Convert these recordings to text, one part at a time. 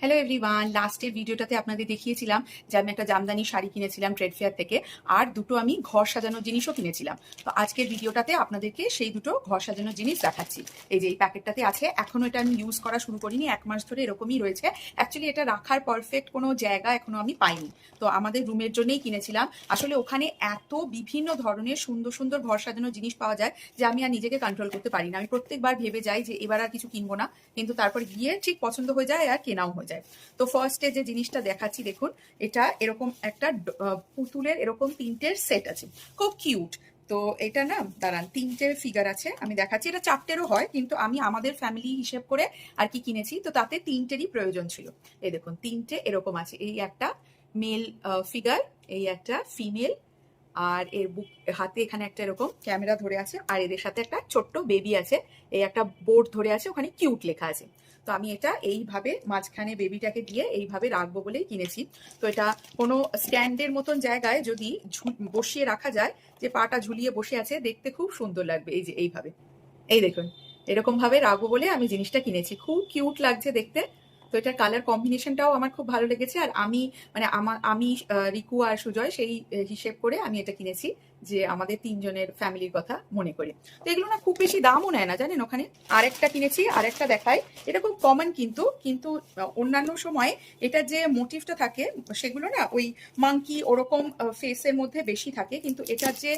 Hello everyone, লাস্টের ভিডিওটাতে আপনাদের দেখিয়েছিলাম যে আমি একটা জামদানি শাড়ি কিনেছিলাম ট্রেড ফেয়ার থেকে, আর দুটো আমি ঘর সাজানোর জিনিসও কিনেছিলাম। তো আজকের ভিডিওটাতে আপনাদেরকে সেই দুটো ঘর সাজানোর জিনিস দেখাচ্ছি। এই যে এই প্যাকেটটাতে আছে, এখনো এটা আমি ইউজ করা শুরু করিনি, 1 মাস ধরে এরকমই রয়েছে। অ্যাকচুয়ালি এটা রাখার পারফেক্ট কোনো জায়গা এখনো আমি পাইনি, তো আমাদের রুমের জন্যই কিনেছিলাম। আসলে ওখানে এত বিভিন্ন ধরনের সুন্দর সুন্দর ঘর সাজানোর জিনিস পাওয়া যায় যে আমি আর নিজেকে কন্ট্রোল করতে পারি না। আমি প্রত্যেকবার ভেবে যাই যে এবার আর কিছু কিনবো না, কিন্তু তারপর গিয়ে ঠিক পছন্দ হয়ে যায় আর কেনাও হয়ে যায়। তো ফার্স্টে যে জিনিসটা দেখাচ্ছি দেখুন, এটা এরকম একটা পুতুলের এরকম 3টের সেট আছে, খুব কিউট। তো এটা না দাঁড়ান, 3টে ফিগার আছে, আমি দেখাচ্ছি। এটা 4টেরও হয়, কিন্তু আমি আমাদের ফ্যামিলি হিসেব করে আর কি কিনেছি, তো তাতে 3টেরই প্রয়োজন ছিল। এই দেখুন 3টে এরকম আছে, এই একটা মেল ফিগার, এই একটা ফিমেল, আর এর বুক হাতে এখানে একটা এরকম ক্যামেরা ধরে আছে, আর এদের সাথে একটা ছোট্ট বেবি আছে, এই একটা বোর্ড ধরে আছে, ওখানে কিউট লেখা আছে। তো আমি এটা এইভাবে মাঝখানে বেবিটাকে দিয়ে এইভাবে রাখবো বলেই কিনেছি। তো এটা কোনো স্ট্যান্ডের মতন জায়গায় যদি বসিয়ে রাখা যায়, যে পাটা ঝুলিয়ে বসে আছে, দেখতে খুব সুন্দর লাগবে। এই যে এইভাবে, এই দেখুন, এরকম ভাবে রাখবো বলে আমি জিনিসটা কিনেছি, খুব কিউট লাগছে দেখতে। তো এটার কালার কম্বিনেশনটাও আমার খুব ভালো লেগেছে, আর আমি মানে আমি রিকু আর সুজয় সেই হিসেব করে আমি এটা কিনেছি, যে আমাদের 3জনের ফ্যামিলির কথা মনে করে। তো এগুলো না খুব বেশি দামও নেয় না জানেন ওখানে। আরেকটা কিনেছি, আরেকটা দেখাই। এটা খুব কমন, কিন্তু কিন্তু অন্যান্য সময় এটা যে মোটিভটা থাকে সেগুলো না ওই মাংকি ওরকম ফেসের মধ্যে বেশি থাকে, কিন্তু এটার যে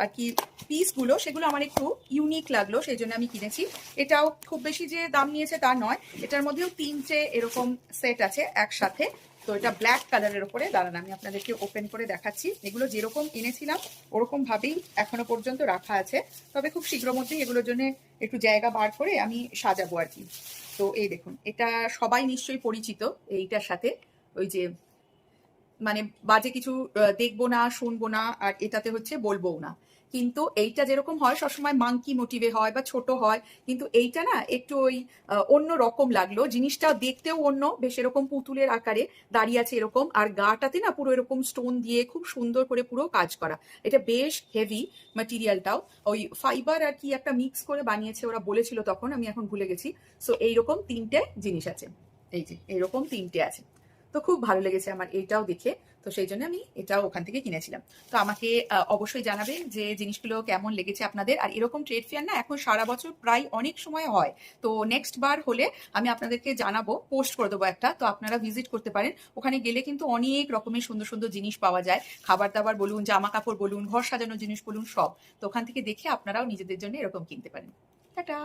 আর কি পিসগুলো সেগুলো আমার একটু ইউনিক লাগলো, সেই জন্য আমি কিনেছি। এটাও খুব বেশি যে দাম নিয়েছে তা নয়, এটার মধ্যেও 3টে এরকম সেট আছে একসাথে। তো এটা ব্ল্যাক কালারের ওপরে, দাঁড়ান আমি আপনাদেরকে ওপেন করে দেখাচ্ছি। এগুলো যেরকম এনেছিলাম ওরকম ভাবেই এখনো পর্যন্ত রাখা আছে, তবে খুব শীঘ্র মধ্যেই এগুলোর জন্য একটু জায়গা বার করে আমি সাজাবো আর কি। তো এই দেখুন, এটা সবাই নিশ্চয়ই পরিচিত এইটার সাথে, ওই যে মানে বাজে কিছু দেখবো না, শুনবো না, আর এটাতে হচ্ছে বলবোও না। কিন্তু এইটা যেরকম হয় সবসময় মাংকি মোটিভে হয় বা ছোট হয়, কিন্তু এইটা না একটু ওই অন্য রকম লাগলো। জিনিসটা দেখতেও অন্য, বেশ এরকম পুতুলের আকারে দাঁড়িয়ে আছে এরকম, আর গাটাতে না পুরো এরকম স্টোন দিয়ে খুব সুন্দর করে পুরো কাজ করা। এটা বেশ হেভি ম্যাটেরিয়ালটাও, ওই ফাইবার আর কি একটা মিক্স করে বানিয়েছে ওরা বলেছিল তখন, আমি এখন ভুলে গেছি। সো এইরকম 3টে জিনিস আছে, এই যে এইরকম 3টে আছে। তো খুব ভালো লেগেছে আমার এইটাও দেখে, তো সেই জন্য আমি এটাও ওখান থেকে কিনেছিলাম। তো আমাকে অবশ্যই জানাবেন যে জিনিসগুলো কেমন লেগেছে আপনাদের। আর এরকম ট্রেড ফেয়ার না এখন সারা বছর প্রায় অনেক সময় হয়, তো নেক্সট বার হলে আমি আপনাদেরকে জানাবো, পোস্ট করে দেবো একটা, তো আপনারা ভিজিট করতে পারেন। ওখানে গেলে কিন্তু অনেক রকমের সুন্দর সুন্দর জিনিস পাওয়া যায়, খাবার দাবার বলুন, জামা কাপড় বলুন, ঘর সাজানোর জিনিস বলুন, সব। তো ওখান থেকে দেখে আপনারাও নিজেদের জন্য এরকম কিনতে পারেন। টাটা।